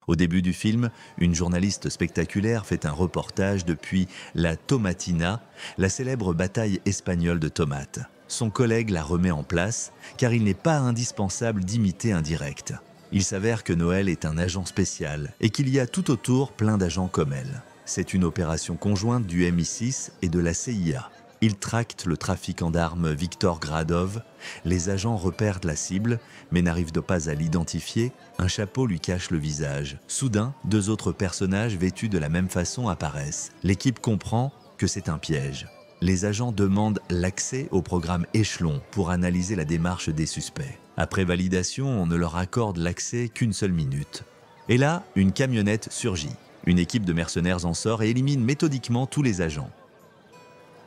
Au début du film, une journaliste spectaculaire fait un reportage depuis la Tomatina, la célèbre bataille espagnole de tomates. Son collègue la remet en place, car il n'est pas indispensable d'imiter un direct. Il s'avère que Noël est un agent spécial et qu'il y a tout autour plein d'agents comme elle. C'est une opération conjointe du MI6 et de la CIA. Ils tractent le trafiquant d'armes Viktor Gradov. Les agents repèrent la cible, mais n'arrivent pas à l'identifier. Un chapeau lui cache le visage. Soudain, deux autres personnages vêtus de la même façon apparaissent. L'équipe comprend que c'est un piège. Les agents demandent l'accès au programme Échelon pour analyser la démarche des suspects. Après validation, on ne leur accorde l'accès qu'une seule minute. Et là, une camionnette surgit. Une équipe de mercenaires en sort et élimine méthodiquement tous les agents.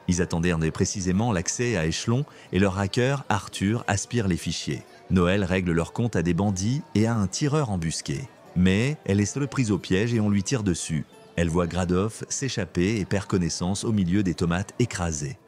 Ils attendaient précisément l'accès à Échelon et leur hacker, Arthur, aspire les fichiers. Noël règle leur compte à des bandits et à un tireur embusqué. Mais elle est seule prise au piège et on lui tire dessus. Elle voit Gradov s'échapper et perd connaissance au milieu des tomates écrasées.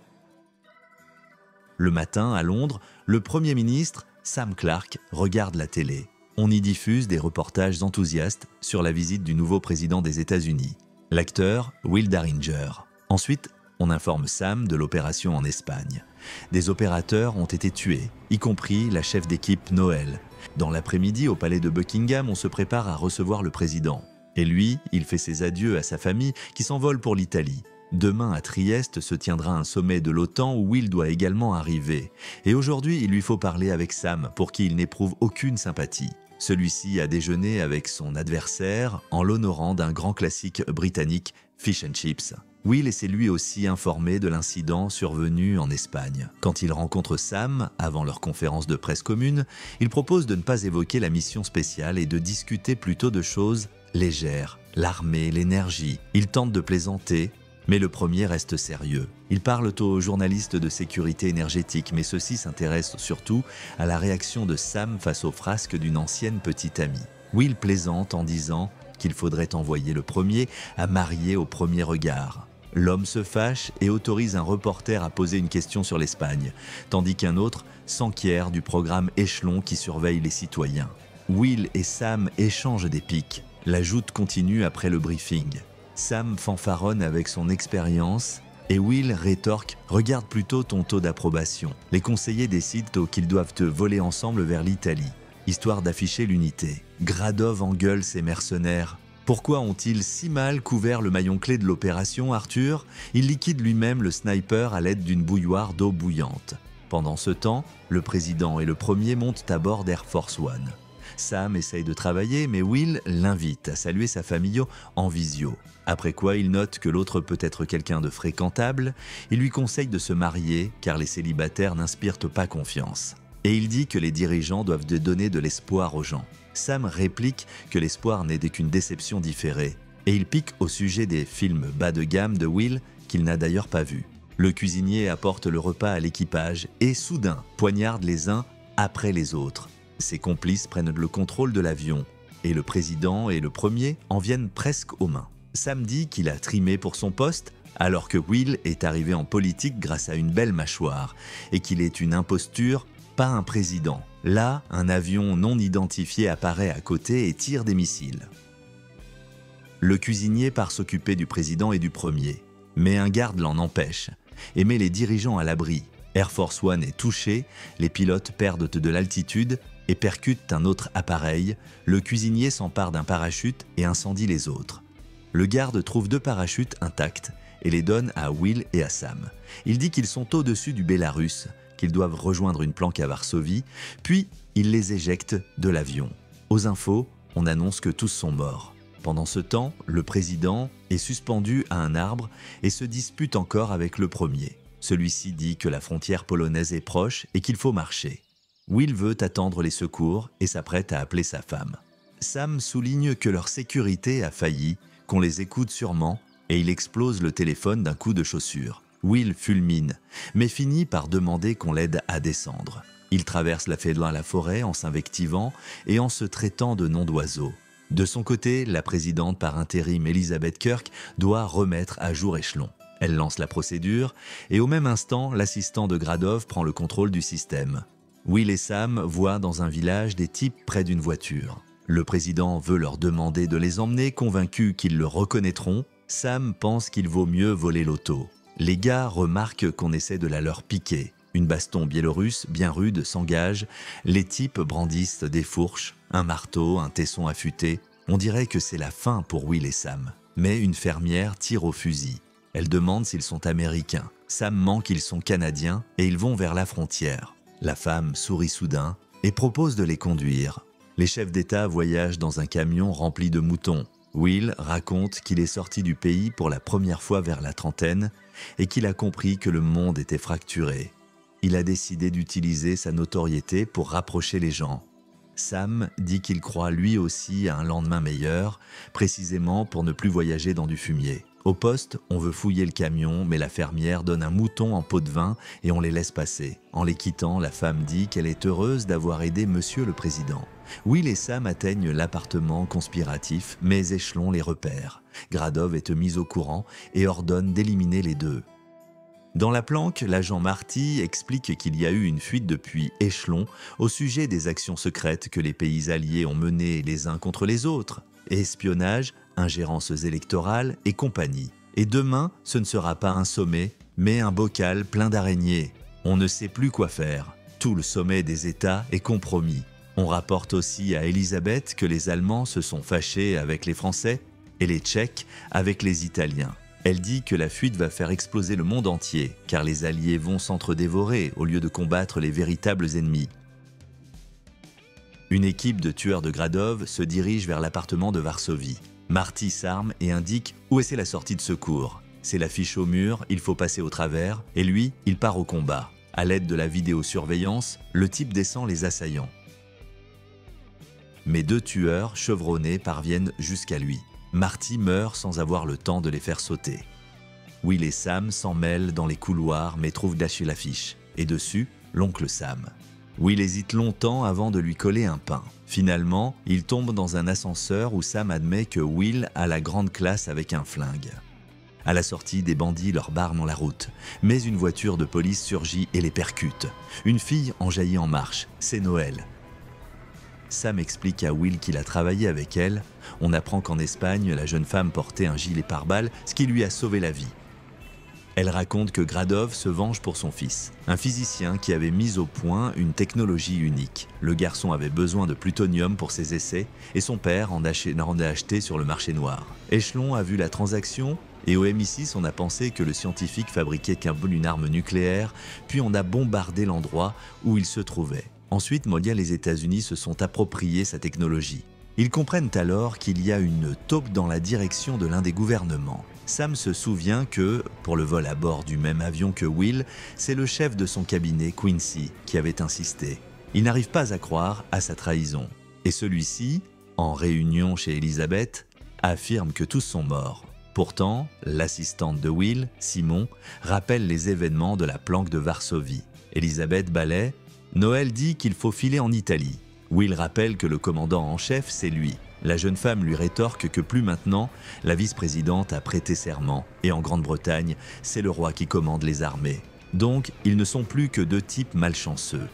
Le matin, à Londres, le Premier ministre, Sam Clarke, regarde la télé. On y diffuse des reportages enthousiastes sur la visite du nouveau président des États-Unis, l'acteur Will Daringer. Ensuite, on informe Sam de l'opération en Espagne. Des opérateurs ont été tués, y compris la chef d'équipe Noël. Dans l'après-midi, au palais de Buckingham, on se prépare à recevoir le président. Et lui, il fait ses adieux à sa famille qui s'envole pour l'Italie. Demain, à Trieste, se tiendra un sommet de l'OTAN où Will doit également arriver. Et aujourd'hui, il lui faut parler avec Sam, pour qui il n'éprouve aucune sympathie. Celui-ci a déjeuné avec son adversaire en l'honorant d'un grand classique britannique, Fish and Chips. Will s'est lui aussi informé de l'incident survenu en Espagne. Quand il rencontre Sam, avant leur conférence de presse commune, il propose de ne pas évoquer la mission spéciale et de discuter plutôt de choses légères, l'armée, l'énergie. Il tente de plaisanter, mais le premier reste sérieux. Ils parlent aux journalistes de sécurité énergétique, mais ceux-ci s'intéressent surtout à la réaction de Sam face aux frasques d'une ancienne petite amie. Will plaisante en disant qu'il faudrait envoyer le premier à marier au premier regard. L'homme se fâche et autorise un reporter à poser une question sur l'Espagne, tandis qu'un autre s'enquiert du programme Échelon qui surveille les citoyens. Will et Sam échangent des piques. La joute continue après le briefing. Sam fanfaronne avec son expérience et Will rétorque « Regarde plutôt ton taux d'approbation ». Les conseillers décident qu'ils doivent voler ensemble vers l'Italie, histoire d'afficher l'unité. Gradov engueule ses mercenaires. Pourquoi ont-ils si mal couvert le maillon clé de l'opération, Arthur? Il liquide lui-même le sniper à l'aide d'une bouilloire d'eau bouillante. Pendant ce temps, le président et le premier montent à bord d'Air Force One. Sam essaye de travailler, mais Will l'invite à saluer sa famille en visio. Après quoi, il note que l'autre peut être quelqu'un de fréquentable. Il lui conseille de se marier, car les célibataires n'inspirent pas confiance. Et il dit que les dirigeants doivent donner de l'espoir aux gens. Sam réplique que l'espoir n'est qu'une déception différée. Et il pique au sujet des films bas de gamme de Will, qu'il n'a d'ailleurs pas vus. Le cuisinier apporte le repas à l'équipage et soudain poignarde les uns après les autres. Ses complices prennent le contrôle de l'avion et le président et le premier en viennent presque aux mains. Sam dit qu'il a trimé pour son poste alors que Will est arrivé en politique grâce à une belle mâchoire et qu'il est une imposture, pas un président. Là, un avion non identifié apparaît à côté et tire des missiles. Le cuisinier part s'occuper du président et du premier, mais un garde l'en empêche et met les dirigeants à l'abri. Air Force One est touché, les pilotes perdent de l'altitude et percutent un autre appareil. Le cuisinier s'empare d'un parachute et incendie les autres. Le garde trouve 2 parachutes intacts et les donne à Will et à Sam. Il dit qu'ils sont au-dessus du Bélarus, qu'ils doivent rejoindre une planque à Varsovie, puis il les éjecte de l'avion. Aux infos, on annonce que tous sont morts. Pendant ce temps, le président est suspendu à un arbre et se dispute encore avec le premier. Celui-ci dit que la frontière polonaise est proche et qu'il faut marcher. Will veut attendre les secours et s'apprête à appeler sa femme. Sam souligne que leur sécurité a failli, qu'on les écoute sûrement, et il explose le téléphone d'un coup de chaussure. Will fulmine, mais finit par demander qu'on l'aide à descendre. Il traverse la forêt en s'invectivant et en se traitant de nom d'oiseau. De son côté, la présidente par intérim Elizabeth Kirk doit remettre à jour Échelon. Elle lance la procédure et au même instant, l'assistant de Gradov prend le contrôle du système. Will et Sam voient dans un village des types près d'une voiture. Le président veut leur demander de les emmener, convaincu qu'ils le reconnaîtront. Sam pense qu'il vaut mieux voler l'auto. Les gars remarquent qu'on essaie de la leur piquer. Une baston biélorusse bien rude s'engage. Les types brandissent des fourches, un marteau, un tesson affûté. On dirait que c'est la fin pour Will et Sam. Mais une fermière tire au fusil. Elle demande s'ils sont américains. Sam ment qu'ils sont canadiens et ils vont vers la frontière. La femme sourit soudain et propose de les conduire. Les chefs d'État voyagent dans un camion rempli de moutons. Will raconte qu'il est sorti du pays pour la première fois vers la trentaine et qu'il a compris que le monde était fracturé. Il a décidé d'utiliser sa notoriété pour rapprocher les gens. Sam dit qu'il croit lui aussi à un lendemain meilleur, précisément pour ne plus voyager dans du fumier. Au poste, on veut fouiller le camion, mais la fermière donne un mouton en pot de vin et on les laisse passer. En les quittant, la femme dit qu'elle est heureuse d'avoir aidé Monsieur le Président. Will et Sam atteignent l'appartement conspiratif, mais Échelon les repère. Gradov est mis au courant et ordonne d'éliminer les deux. Dans la planque, l'agent Marty explique qu'il y a eu une fuite depuis Échelon au sujet des actions secrètes que les pays alliés ont menées les uns contre les autres. Espionnage, ingérences électorales et compagnie. Et demain, ce ne sera pas un sommet, mais un bocal plein d'araignées. On ne sait plus quoi faire. Tout le sommet des États est compromis. On rapporte aussi à Elisabeth que les Allemands se sont fâchés avec les Français et les Tchèques avec les Italiens. Elle dit que la fuite va faire exploser le monde entier, car les Alliés vont s'entre-dévorer au lieu de combattre les véritables ennemis. Une équipe de tueurs de Gradov se dirige vers l'appartement de Varsovie. Marty s'arme et indique où est la sortie de secours. C'est l'affiche au mur, il faut passer au travers, et lui, il part au combat. À l'aide de la vidéosurveillance, le type descend les assaillants. Mais deux tueurs chevronnés parviennent jusqu'à lui. Marty meurt sans avoir le temps de les faire sauter. Will et Sam s'en mêlent dans les couloirs mais trouvent lâcher l'affiche. Et dessus, l'oncle Sam. Will hésite longtemps avant de lui coller un pain. Finalement, il tombe dans un ascenseur où Sam admet que Will a la grande classe avec un flingue. À la sortie, des bandits leur barrent la route. Mais une voiture de police surgit et les percute. Une fille en jaillit en marche. C'est Noël. Sam explique à Will qu'il a travaillé avec elle. On apprend qu'en Espagne, la jeune femme portait un gilet pare-balles, ce qui lui a sauvé la vie. Elle raconte que Gradov se venge pour son fils, un physicien qui avait mis au point une technologie unique. Le garçon avait besoin de plutonium pour ses essais et son père en a acheté sur le marché noir. Échelon a vu la transaction et au MI6 on a pensé que le scientifique fabriquait une arme nucléaire, puis on a bombardé l'endroit où il se trouvait. Ensuite, Modial et les États-Unis se sont appropriés sa technologie. Ils comprennent alors qu'il y a une taupe dans la direction de l'un des gouvernements. Sam se souvient que, pour le vol à bord du même avion que Will, c'est le chef de son cabinet, Quincy, qui avait insisté. Il n'arrive pas à croire à sa trahison. Et celui-ci, en réunion chez Elisabeth, affirme que tous sont morts. Pourtant, l'assistante de Will, Simon, rappelle les événements de la planque de Varsovie. Elisabeth balaie. Noël dit qu'il faut filer en Italie. Will rappelle que le commandant en chef, c'est lui. La jeune femme lui rétorque que plus maintenant, la vice-présidente a prêté serment. Et en Grande-Bretagne, c'est le roi qui commande les armées. Donc, ils ne sont plus que deux types malchanceux.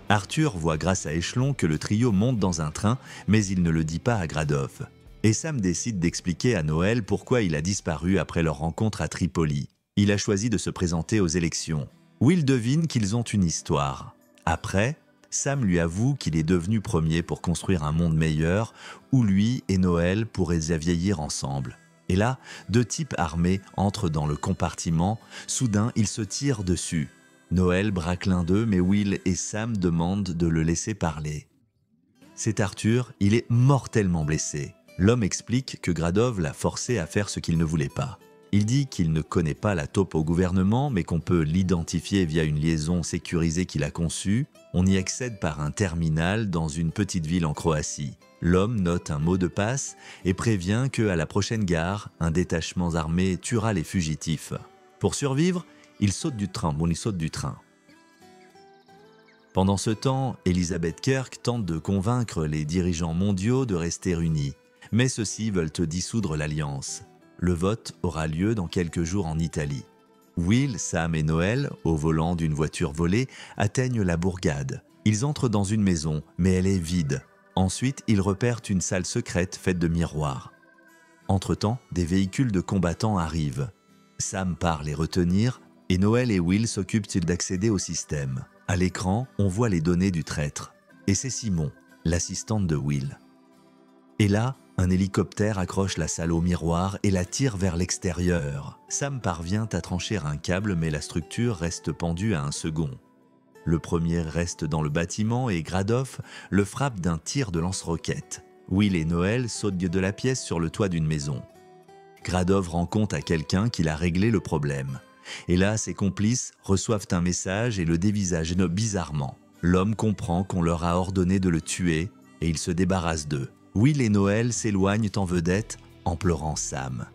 Arthur voit grâce à Échelon que le trio monte dans un train, mais il ne le dit pas à Gradov. Et Sam décide d'expliquer à Noël pourquoi il a disparu après leur rencontre à Tripoli. Il a choisi de se présenter aux élections. Will devine qu'ils ont une histoire. Après, Sam lui avoue qu'il est devenu premier pour construire un monde meilleur où lui et Noël pourraient vieillir ensemble. Et là, deux types armés entrent dans le compartiment. Soudain, ils se tirent dessus. Noël braque l'un d'eux, mais Will et Sam demandent de le laisser parler. C'est Arthur, il est mortellement blessé. L'homme explique que Gradov l'a forcé à faire ce qu'il ne voulait pas. Il dit qu'il ne connaît pas la taupe au gouvernement, mais qu'on peut l'identifier via une liaison sécurisée qu'il a conçue. On y accède par un terminal dans une petite ville en Croatie. L'homme note un mot de passe et prévient qu'à la prochaine gare, un détachement armé tuera les fugitifs. Pour survivre, il saute du train. Pendant ce temps, Elisabeth Kirk tente de convaincre les dirigeants mondiaux de rester unis. Mais ceux-ci veulent dissoudre l'alliance. Le vote aura lieu dans quelques jours en Italie. Will, Sam et Noël, au volant d'une voiture volée, atteignent la bourgade. Ils entrent dans une maison, mais elle est vide. Ensuite, ils repèrent une salle secrète faite de miroirs. Entre-temps, des véhicules de combattants arrivent. Sam part les retenir et Noël et Will s'occupent d'accéder au système. À l'écran, on voit les données du traître. Et c'est Simon, l'assistante de Will. Et là, un hélicoptère accroche la salle au miroir et la tire vers l'extérieur. Sam parvient à trancher un câble, mais la structure reste pendue à un second. Le premier reste dans le bâtiment et Gradov le frappe d'un tir de lance-roquettes. Will et Noël sautent de la pièce sur le toit d'une maison. Gradov rend compte à quelqu'un qu'il a réglé le problème. Et là, ses complices reçoivent un message et le dévisagent bizarrement. L'homme comprend qu'on leur a ordonné de le tuer et il se débarrasse d'eux. Will et Noël s'éloignent en vedette en pleurant Sam.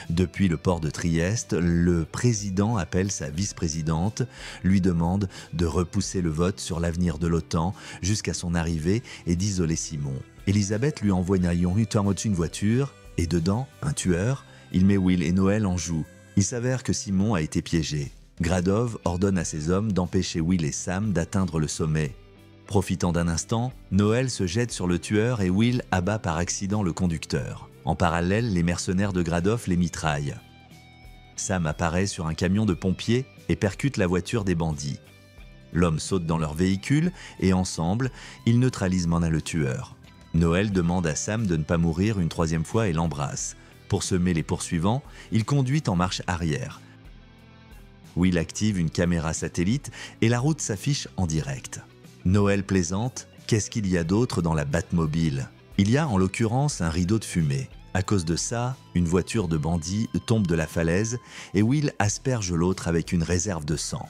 Depuis le port de Trieste, le président appelle sa vice-présidente, lui demande de repousser le vote sur l'avenir de l'OTAN jusqu'à son arrivée et d'isoler Simon. Elisabeth lui envoie une voiture et dedans, un tueur, il met Will et Noël en joue. Il s'avère que Simon a été piégé. Gradov ordonne à ses hommes d'empêcher Will et Sam d'atteindre le sommet. Profitant d'un instant, Noël se jette sur le tueur et Will abat par accident le conducteur. En parallèle, les mercenaires de Gradov les mitraillent. Sam apparaît sur un camion de pompiers et percute la voiture des bandits. L'homme saute dans leur véhicule et ensemble, ils neutralisent le tueur. Noël demande à Sam de ne pas mourir une troisième fois et l'embrasse. Pour semer les poursuivants, il conduit en marche arrière. Will active une caméra satellite et la route s'affiche en direct. Noël plaisante, qu'est-ce qu'il y a d'autre dans la Batmobile ? Il y a en l'occurrence un rideau de fumée. À cause de ça, une voiture de bandits tombe de la falaise et Will asperge l'autre avec une réserve de sang.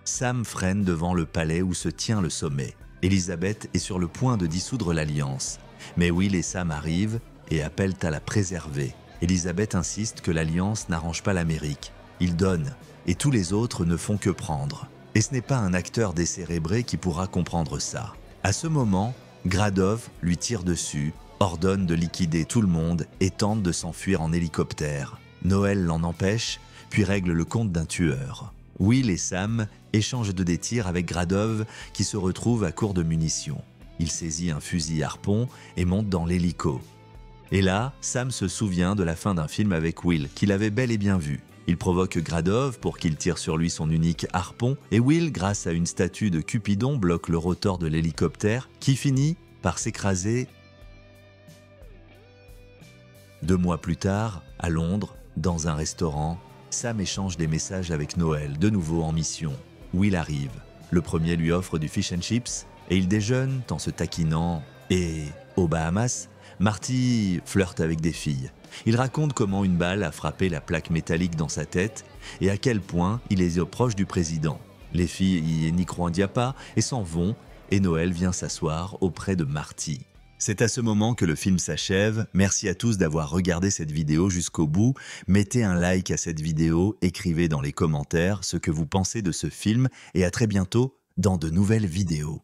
Sam freine devant le palais où se tient le sommet. Elisabeth est sur le point de dissoudre l'alliance. Mais Will et Sam arrivent et appellent à la préserver. Elisabeth insiste que l'alliance n'arrange pas l'Amérique. Ils donnent et tous les autres ne font que prendre. Et ce n'est pas un acteur décérébré qui pourra comprendre ça. À ce moment, Gradov lui tire dessus, ordonne de liquider tout le monde et tente de s'enfuir en hélicoptère. Noël l'en empêche, puis règle le compte d'un tueur. Will et Sam échangent des tirs avec Gradov qui se retrouve à court de munitions. Il saisit un fusil harpon et monte dans l'hélico. Et là, Sam se souvient de la fin d'un film avec Will, qu'il avait bel et bien vu. Il provoque Gradov pour qu'il tire sur lui son unique harpon, et Will, grâce à une statue de Cupidon, bloque le rotor de l'hélicoptère, qui finit par s'écraser. 2 mois plus tard, à Londres, dans un restaurant, Sam échange des messages avec Noël, de nouveau en mission. Will arrive. Le premier lui offre du fish and chips, et ils déjeunent en se taquinant. Et, aux Bahamas, Marty flirte avec des filles. Il raconte comment une balle a frappé la plaque métallique dans sa tête et à quel point il est proche du président. Les filles n'y croient pas et s'en vont et Noël vient s'asseoir auprès de Marty. C'est à ce moment que le film s'achève. Merci à tous d'avoir regardé cette vidéo jusqu'au bout. Mettez un like à cette vidéo, écrivez dans les commentaires ce que vous pensez de ce film et à très bientôt dans de nouvelles vidéos.